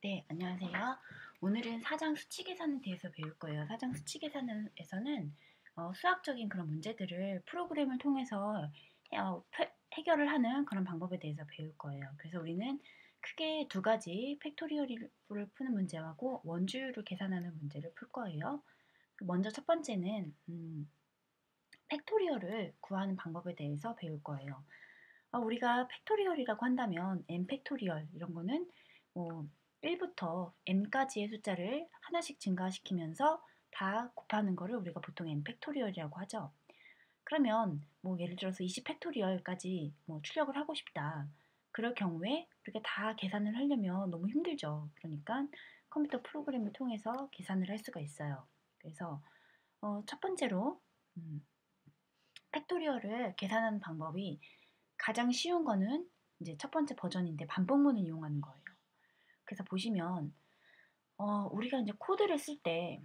네, 안녕하세요. 오늘은 사장 수치 계산에 대해서 배울 거예요. 사장 수치 계산에서는 수학적인 그런 문제들을 프로그램을 통해서 해결을 하는 그런 방법에 대해서 배울 거예요. 그래서 우리는 크게 두 가지 팩토리얼을 푸는 문제하고 원주율을 계산하는 문제를 풀 거예요. 먼저 첫 번째는 팩토리얼을 구하는 방법에 대해서 배울 거예요. 우리가 팩토리얼이라고 한다면 n 팩토리얼 이런 거는 뭐 1부터 n까지의 숫자를 하나씩 증가시키면서 다 곱하는 거를 우리가 보통 n 팩토리얼이라고 하죠. 그러면 뭐 예를 들어서 20 팩토리얼까지 뭐 출력을 하고 싶다. 그럴 경우에 우리가 다 계산을 하려면 너무 힘들죠. 그러니까 컴퓨터 프로그램을 통해서 계산을 할 수가 있어요. 그래서 첫 번째로 팩토리얼을 계산하는 방법이 가장 쉬운 거는 이제 첫 번째 버전인데 반복문을 이용하는 거예요. 그래서 보시면 우리가 이제 코드를 쓸 때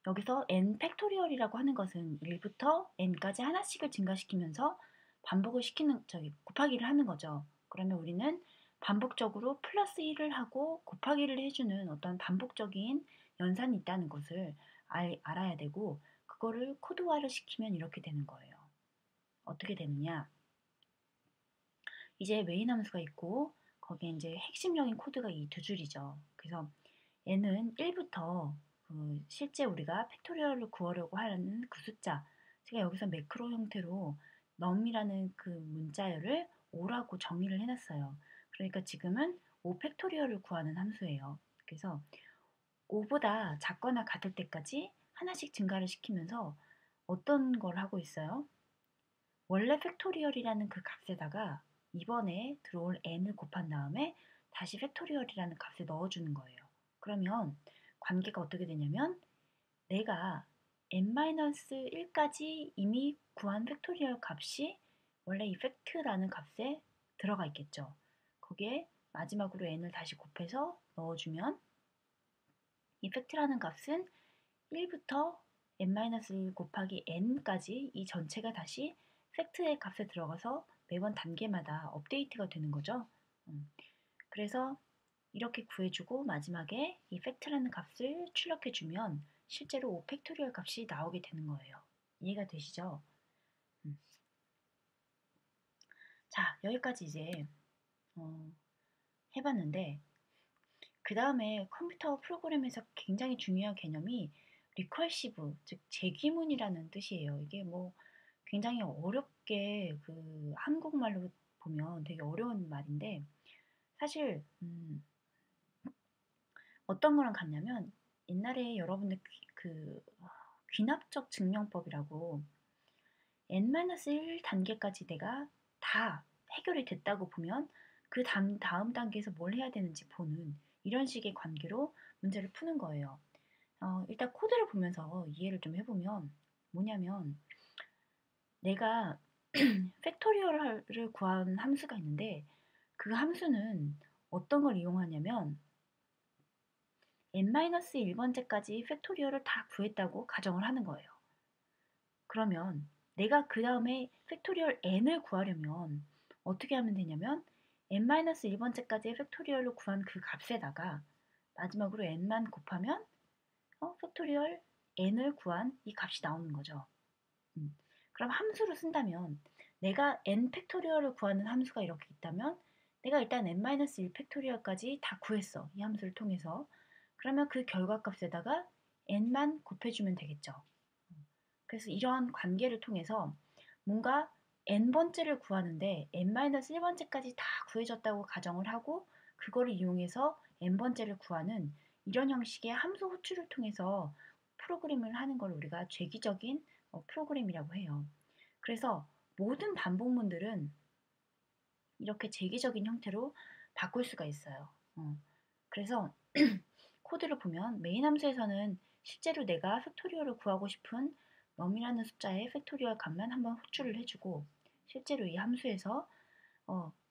여기서 n 팩토리얼이라고 하는 것은 1부터 n까지 하나씩을 증가시키면서 반복을 시키는 곱하기를 하는 거죠. 그러면 우리는 반복적으로 플러스 1을 하고 곱하기를 해주는 어떤 반복적인 연산이 있다는 것을 알아야 되고 그거를 코드화를 시키면 이렇게 되는 거예요. 어떻게 되느냐? 이제 메인 함수가 있고 거기에 이제 핵심적인 코드가 이 두 줄이죠. 그래서 n은 1부터 실제 우리가 팩토리얼을 구하려고 하는 그 숫자, 제가 여기서 매크로 형태로 num이라는 그 문자열을 5라고 정의를 해놨어요. 그러니까 지금은 5 팩토리얼을 구하는 함수예요. 그래서 5보다 작거나 같을 때까지 하나씩 증가를 시키면서 어떤 걸 하고 있어요? 원래 팩토리얼이라는 그 값에다가 이번에 들어올 n을 곱한 다음에 다시 팩토리얼이라는 값을 넣어주는 거예요. 그러면 관계가 어떻게 되냐면 내가 n-1까지 이미 구한 팩토리얼 값이 원래 이 팩트라는 값에 들어가 있겠죠. 거기에 마지막으로 n을 다시 곱해서 넣어주면 이 팩트라는 값은 1부터 n-1 곱하기 n까지 이 전체가 다시 팩트의 값에 들어가서 매번 단계마다 업데이트가 되는 거죠. 그래서 이렇게 구해주고 마지막에 이 팩트라는 값을 출력해주면 실제로 5 팩토리얼 값이 나오게 되는 거예요. 이해가 되시죠? 자, 여기까지 이제 해봤는데 그 다음에 컴퓨터 프로그램에서 굉장히 중요한 개념이 리컬시브, 즉 재귀문이라는 뜻이에요. 이게 뭐 굉장히 어렵게 그 한국말로 보면 되게 어려운 말인데 사실 어떤 거랑 같냐면 옛날에 여러분들 귀납적 증명법이라고 n-1 단계까지 내가 다 해결이 됐다고 보면 그 다음 단계에서 뭘 해야 되는지 보는 이런 식의 관계로 문제를 푸는 거예요. 일단 코드를 보면서 이해를 좀 해보면 뭐냐면 내가 팩토리얼을 구한 함수가 있는데 그 함수는 어떤 걸 이용하냐면 n-1번째까지 팩토리얼을 다 구했다고 가정을 하는 거예요. 그러면 내가 그 다음에 팩토리얼 n을 구하려면 어떻게 하면 되냐면 n-1번째까지의 팩토리얼로 구한 그 값에다가 마지막으로 n만 곱하면 팩토리얼 n을 구한 이 값이 나오는 거죠. 그럼 함수로 쓴다면 내가 n 팩토리얼을 구하는 함수가 이렇게 있다면 내가 일단 n-1 팩토리얼까지 다 구했어. 이 함수를 통해서. 그러면 그 결과값에다가 n만 곱해주면 되겠죠. 그래서 이러한 관계를 통해서 뭔가 n번째를 구하는데 n-1번째까지 다 구해졌다고 가정을 하고 그거를 이용해서 n번째를 구하는 이런 형식의 함수 호출을 통해서 프로그램을 하는 걸 우리가 죄기적인 프로그램이라고 해요. 그래서 모든 반복문들은 이렇게 재기적인 형태로 바꿀 수가 있어요. 그래서 코드를 보면 메인 함수에서는 실제로 내가 팩토리얼을 구하고 싶은 num이라는 숫자의 팩토리얼 값만 한번 호출을 해주고 실제로 이 함수에서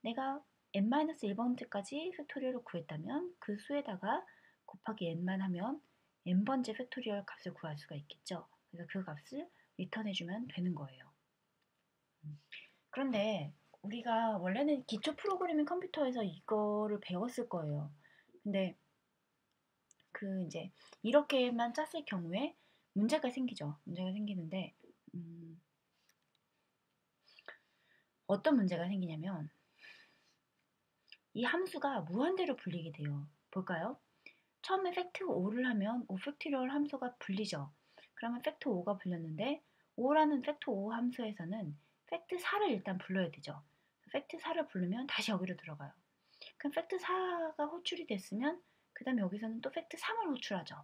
내가 n-1번째까지 팩토리얼을 구했다면 그 수에다가 곱하기 n만 하면 n번째 팩토리얼 값을 구할 수가 있겠죠. 그래서 그 값을 리턴해주면 되는 거예요. 그런데 우리가 원래는 기초 프로그래밍 컴퓨터에서 이거를 배웠을 거예요. 근데 이제 이렇게만 짰을 경우에 문제가 생기죠. 문제가 생기는데 어떤 문제가 생기냐면 이 함수가 무한대로 불리게 돼요. 볼까요? 처음에 팩트 5를 하면 5 팩토리얼 함수가 불리죠. 그러면 팩트 5가 불렸는데 5라는 팩트 5 함수에서는 팩트 4를 일단 불러야 되죠. 팩트 4를 부르면 다시 여기로 들어가요. 그럼 팩트 4가 호출이 됐으면 그 다음에 여기서는 또 팩트 3을 호출하죠.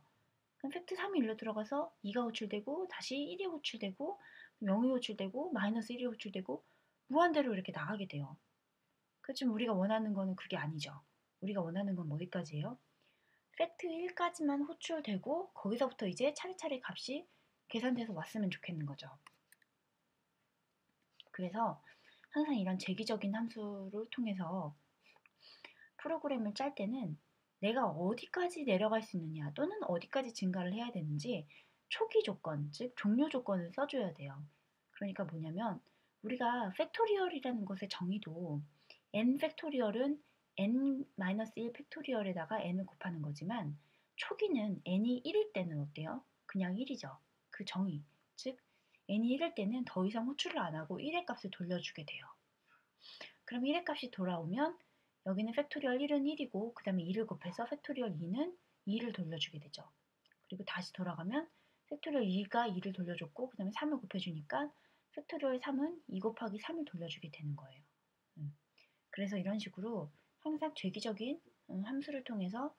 그럼 팩트 3이 일로 들어가서 2가 호출되고 다시 1이 호출되고 0이 호출되고 마이너스 1이 호출되고 무한대로 이렇게 나가게 돼요. 그렇지만 우리가 원하는 거는 그게 아니죠. 우리가 원하는 건 어디까지예요? 팩트 1까지만 호출되고 거기서부터 이제 차례차례 값이 계산돼서 왔으면 좋겠는 거죠. 그래서 항상 이런 재기적인 함수를 통해서 프로그램을 짤 때는 내가 어디까지 내려갈 수 있느냐 또는 어디까지 증가를 해야 되는지 초기 조건, 즉 종료 조건을 써줘야 돼요. 그러니까 뭐냐면 우리가 팩토리얼이라는 것의 정의도 n 팩토리얼은 n-1 팩토리얼에다가 n을 곱하는 거지만 초기는 n이 1일 때는 어때요? 그냥 1이죠. 그 정의, 즉 n이 1일 때는 더 이상 호출을 안 하고 1의 값을 돌려주게 돼요. 그럼 1의 값이 돌아오면 여기는 팩토리얼 1은 1이고 그 다음에 2를 곱해서 팩토리얼 2는 2를 돌려주게 되죠. 그리고 다시 돌아가면 팩토리얼 2가 2를 돌려줬고 그 다음에 3을 곱해주니까 팩토리얼 3은 2 곱하기 3을 돌려주게 되는 거예요. 그래서 이런 식으로 항상 죄기적인 함수를 통해서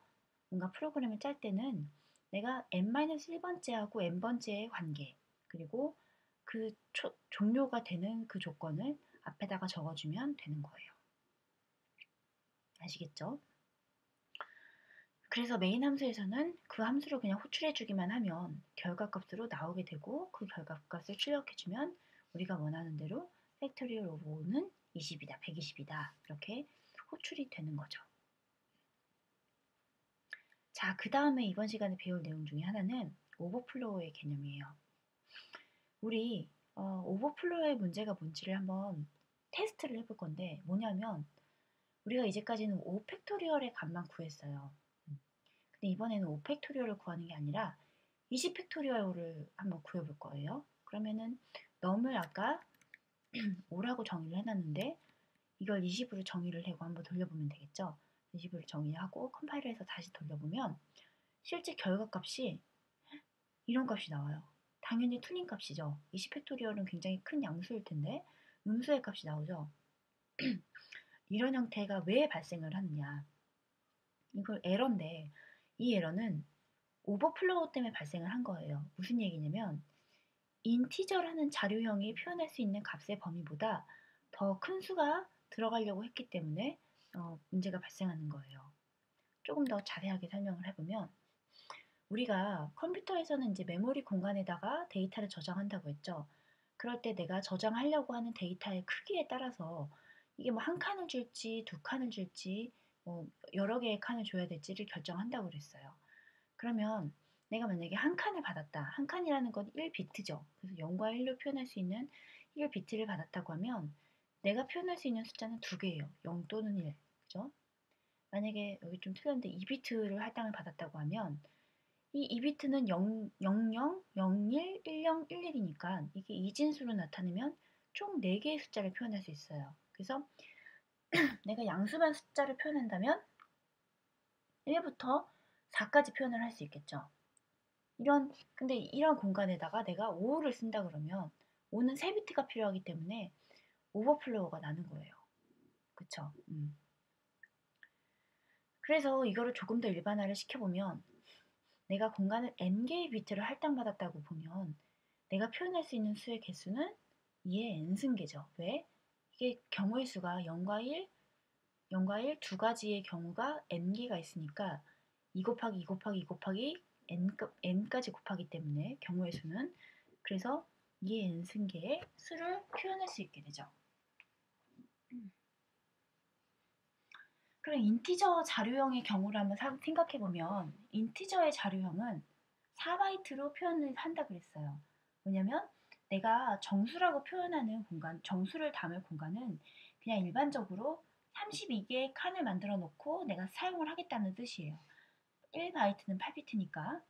뭔가 프로그램을 짤 때는 내가 n-1번째하고 n번째의 관계 그리고 그 종료가 되는 그 조건을 앞에다가 적어주면 되는 거예요. 아시겠죠? 그래서 메인 함수에서는 그 함수를 그냥 호출해주기만 하면 결과값으로 나오게 되고 그 결과값을 출력해주면 우리가 원하는 대로 팩토리얼 오브 5는 20이다, 120이다 이렇게 호출이 되는 거죠. 자, 그 다음에 이번 시간에 배울 내용 중에 하나는 오버플로우의 개념이에요. 우리 오버플로우의 문제가 뭔지를 한번 테스트를 해볼 건데 뭐냐면 우리가 이제까지는 5 팩토리얼의 값만 구했어요. 근데 이번에는 5 팩토리얼을 구하는 게 아니라 20 팩토리얼을 한번 구해볼 거예요. 그러면은 num을 아까 5라고 정의를 해놨는데 이걸 20으로 정의를 하고 한번 돌려보면 되겠죠. 20으로 정의하고 컴파일해서 다시 돌려보면 실제 결과값이 이런 값이 나와요. 당연히 틀린 값이죠. 20 팩토리얼은 굉장히 큰 양수일 텐데 음수의 값이 나오죠. 이런 형태가 왜 발생을 하느냐. 이걸 에러인데 이 에러는 오버플로우 때문에 발생을 한 거예요. 무슨 얘기냐면 인티저라는 자료형이 표현할 수 있는 값의 범위보다 더 큰 수가 들어가려고 했기 때문에 문제가 발생하는 거예요. 조금 더 자세하게 설명을 해보면 우리가 컴퓨터에서는 이제 메모리 공간에다가 데이터를 저장한다고 했죠. 그럴 때 내가 저장하려고 하는 데이터의 크기에 따라서 이게 뭐 한 칸을 줄지 두 칸을 줄지 뭐 여러 개의 칸을 줘야 될지를 결정한다고 그랬어요. 그러면 내가 만약에 한 칸을 받았다. 한 칸이라는 건 1비트죠. 그래서 0과 1로 표현할 수 있는 1비트를 받았다고 하면 내가 표현할 수 있는 숫자는 두 개예요. 0 또는 1. 그죠? 만약에 여기 좀 틀렸는데 2비트를 할당을 받았다고 하면 이 2비트는 0, 00, 01, 10, 11이니까 이게 이진수로 나타내면 총 4개의 숫자를 표현할 수 있어요. 그래서 내가 양수만 숫자를 표현한다면 1부터 4까지 표현을 할 수 있겠죠. 근데 이런 공간에다가 내가 5를 쓴다 그러면 5는 3비트가 필요하기 때문에 오버플로우가 나는 거예요. 그쵸? 그래서 이거를 조금 더 일반화를 시켜보면 내가 공간을 n개의 비트를 할당받았다고 보면 내가 표현할 수 있는 수의 개수는 2의 n승계죠. 왜? 이게 경우의 수가 0과 1, 0과 1 두 가지의 경우가 n개가 있으니까 2 곱하기 2 곱하기 2 곱하기 n까지 곱하기 때문에 경우의 수는 그래서 2의 n승계의 수를 표현할 수 있게 되죠. 그럼 인티저 자료형의 경우를 한번 생각해보면 인티저의 자료형은 4바이트로 표현을 한다 그랬어요. 왜냐면 내가 정수라고 표현하는 공간, 정수를 담을 공간은 그냥 일반적으로 32개의 칸을 만들어 놓고 내가 사용을 하겠다는 뜻이에요. 1바이트는 8비트니까.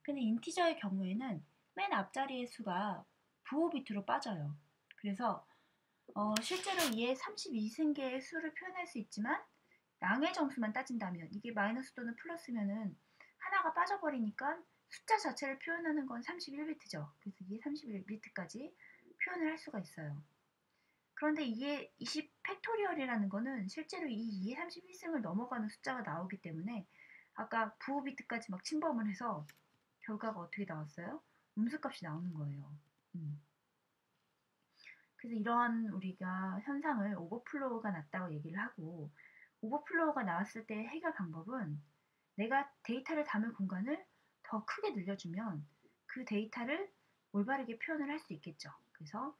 근데 인티저의 경우에는 맨 앞자리의 수가 부호 비트로 빠져요. 그래서 실제로 이에 32승계의 수를 표현할 수 있지만 양의 점수만 따진다면 이게 마이너스 또는 플러스면은 하나가 빠져버리니까 숫자 자체를 표현하는 건 31비트죠. 그래서 이게 31비트까지 표현을 할 수가 있어요. 그런데 이게 20 팩토리얼이라는 거는 실제로 이 2의 31승을 넘어가는 숫자가 나오기 때문에 아까 부호 비트까지 막 침범을 해서 결과가 어떻게 나왔어요? 음수값이 나오는 거예요. 그래서 이러한 우리가 현상을 오버플로우가 났다고 얘기를 하고, 오버플로우가 나왔을 때 해결 방법은 내가 데이터를 담을 공간을 더 크게 늘려주면 그 데이터를 올바르게 표현을 할 수 있겠죠. 그래서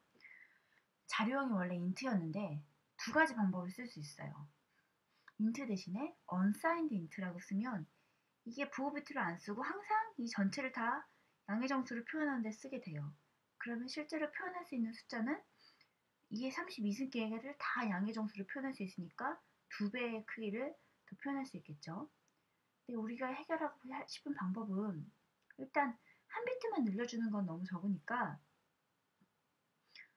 자료형이 원래 int였는데 두 가지 방법을 쓸 수 있어요. int 대신에 unsigned int라고 쓰면 이게 부호 비트를 안 쓰고 항상 이 전체를 다 양의 정수를 표현하는 데 쓰게 돼요. 그러면 실제로 표현할 수 있는 숫자는 이게 32승계를 다 양의 정수를 표현할 수 있으니까 2배의 크기를 더 표현할 수 있겠죠. 근데 우리가 해결하고 싶은 방법은 일단 한 비트만 늘려주는 건 너무 적으니까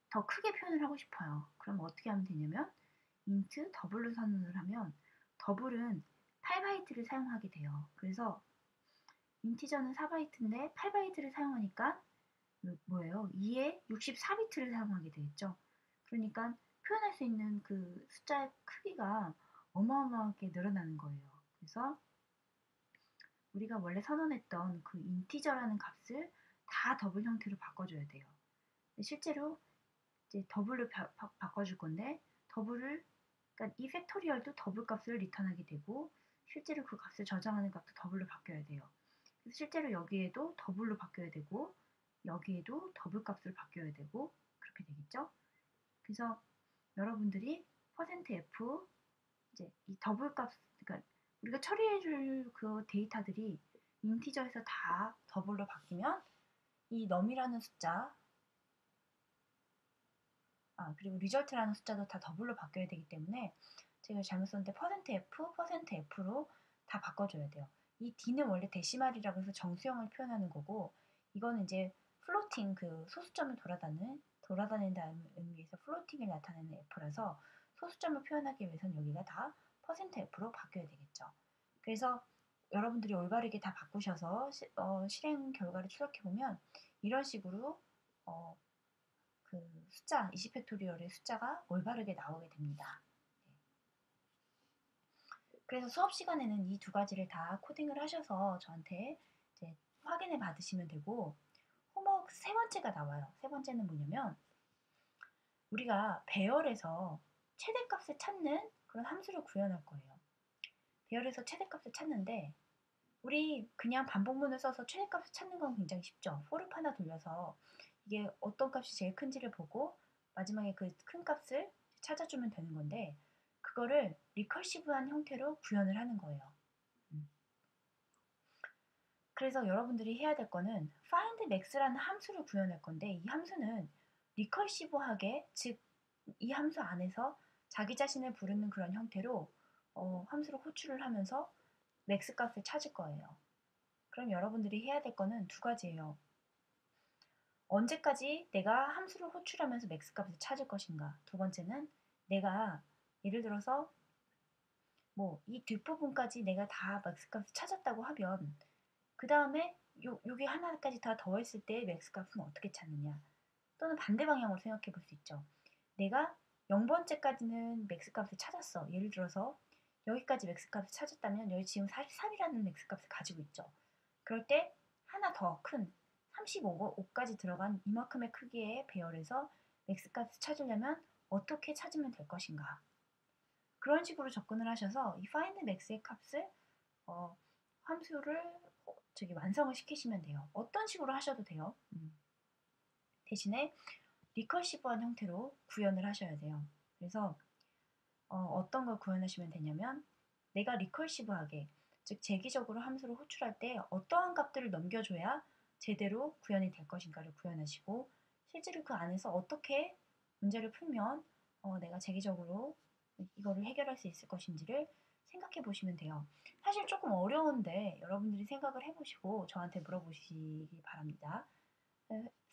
더 크게 표현을 하고 싶어요. 그럼 어떻게 하면 되냐면 int 더블로 선언을 하면 더블은 8바이트를 사용하게 돼요. 그래서 인티저는 4바이트인데 8바이트를 사용하니까 뭐예요? 2에 64비트를 사용하게 되겠죠. 그러니까 표현할 수 있는 그 숫자의 크기가 어마어마하게 늘어나는 거예요. 그래서 우리가 원래 선언했던 그 인티저라는 값을 다 더블 형태로 바꿔줘야 돼요. 실제로 이제 더블로 바꿔줄 건데 더블을 그러니까 이 팩토리얼도 더블 값을 리턴하게 되고 실제로 그 값을 저장하는 값도 더블로 바뀌어야 돼요. 그래서 실제로 여기에도 더블로 바뀌어야 되고 여기에도 더블 값으로 바뀌어야 되고 그렇게 되겠죠. 그래서 여러분들이 %f 이제 이 더블 값 그러니까 우리가 처리해줄 그 데이터들이 인티저에서 다 더블로 바뀌면 이 num이라는 숫자 그리고 result라는 숫자도 다 더블로 바뀌어야 되기 때문에 제가 잘못 썼는데 %f%f로 다 바꿔줘야 돼요. 이 d는 원래 데시말이라고 해서 정수형을 표현하는 거고 이거는 이제 플로팅 그 소수점을 돌아다닌다는 의미에서 플로팅을 나타내는 f라서 소수점을 표현하기 위해서는 여기가 다 %f로 바뀌어야 되겠죠. 그래서 여러분들이 올바르게 다 바꾸셔서 실행 결과를 추적해보면 이런 식으로 그 숫자 20팩토리얼의 숫자가 올바르게 나오게 됩니다. 그래서 수업 시간에는 이 두 가지를 다 코딩을 하셔서 저한테 이제 확인을 받으시면 되고 홈워크 세 번째가 나와요. 세 번째는 뭐냐면 우리가 배열에서 최대값을 찾는 그런 함수를 구현할 거예요. 배열에서 최대값을 찾는데 우리 그냥 반복문을 써서 최대값을 찾는 건 굉장히 쉽죠. for 하나 돌려서 이게 어떤 값이 제일 큰지를 보고 마지막에 그 큰 값을 찾아주면 되는 건데 그거를 리커시브한 형태로 구현을 하는 거예요. 그래서 여러분들이 해야 될 거는 find max라는 함수를 구현할 건데 이 함수는 리커시브하게 즉 이 함수 안에서 자기 자신을 부르는 그런 형태로 함수를 호출을 하면서 맥스 값을 찾을 거예요. 그럼 여러분들이 해야 될 거는 두 가지예요. 언제까지 내가 함수를 호출하면서 맥스 값을 찾을 것인가. 두 번째는 내가 예를 들어서 뭐 이 뒷부분까지 내가 다 맥스 값을 찾았다고 하면 그 다음에 요게 하나까지 다 더했을 때 맥스 값은 어떻게 찾느냐. 또는 반대 방향으로 생각해 볼 수 있죠. 내가 0번째까지는 맥스 값을 찾았어. 예를 들어서 여기까지 맥스 값을 찾았다면 여기 지금 43이라는 맥스 값을 가지고 있죠. 그럴 때 하나 더 큰 35까지 들어간 이만큼의 크기의 배열에서 맥스 값을 찾으려면 어떻게 찾으면 될 것인가. 그런 식으로 접근을 하셔서 이 find max의 값을 함수를 완성을 시키시면 돼요. 어떤 식으로 하셔도 돼요. 대신에 리커시브한 형태로 구현을 하셔야 돼요. 그래서 어떤 걸 구현하시면 되냐면 내가 리커시브하게 즉 재기적으로 함수를 호출할 때 어떠한 값들을 넘겨줘야 제대로 구현이 될 것인가를 구현하시고 실제로 그 안에서 어떻게 문제를 풀면 내가 재기적으로 이거를 해결할 수 있을 것인지를 생각해 보시면 돼요. 사실 조금 어려운데 여러분들이 생각을 해보시고 저한테 물어보시기 바랍니다.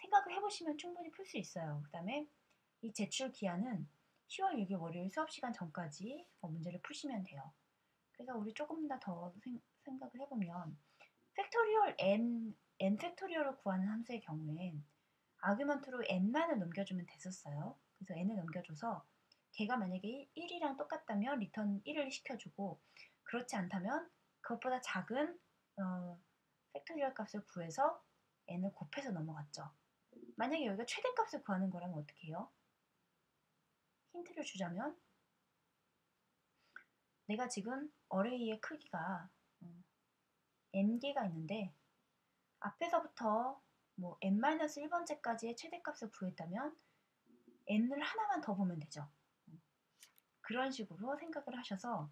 생각을 해보시면 충분히 풀 수 있어요. 그 다음에 이 제출 기한은 10월 6일 월요일 수업 시간 전까지 문제를 푸시면 돼요. 그래서 우리 조금 더 생각을 해보면 팩토리얼 n 팩토리얼을 구하는 함수의 경우엔 아규먼트로 n만을 넘겨주면 됐었어요. 그래서 n을 넘겨줘서 걔가 만약에 1이랑 똑같다면 리턴 1을 시켜주고 그렇지 않다면 그것보다 작은 팩토리얼 값을 구해서 n을 곱해서 넘어갔죠. 만약에 여기가 최대값을 구하는 거라면 어떻게 해요? 힌트를 주자면 내가 지금 어레이의 크기가 n개가 있는데 앞에서부터 뭐 n-1번째까지의 최대값을 구했다면 n을 하나만 더 보면 되죠. 그런 식으로 생각을 하셔서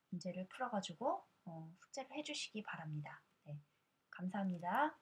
문제를 풀어가지고 숙제를 해주시기 바랍니다. 네, 감사합니다.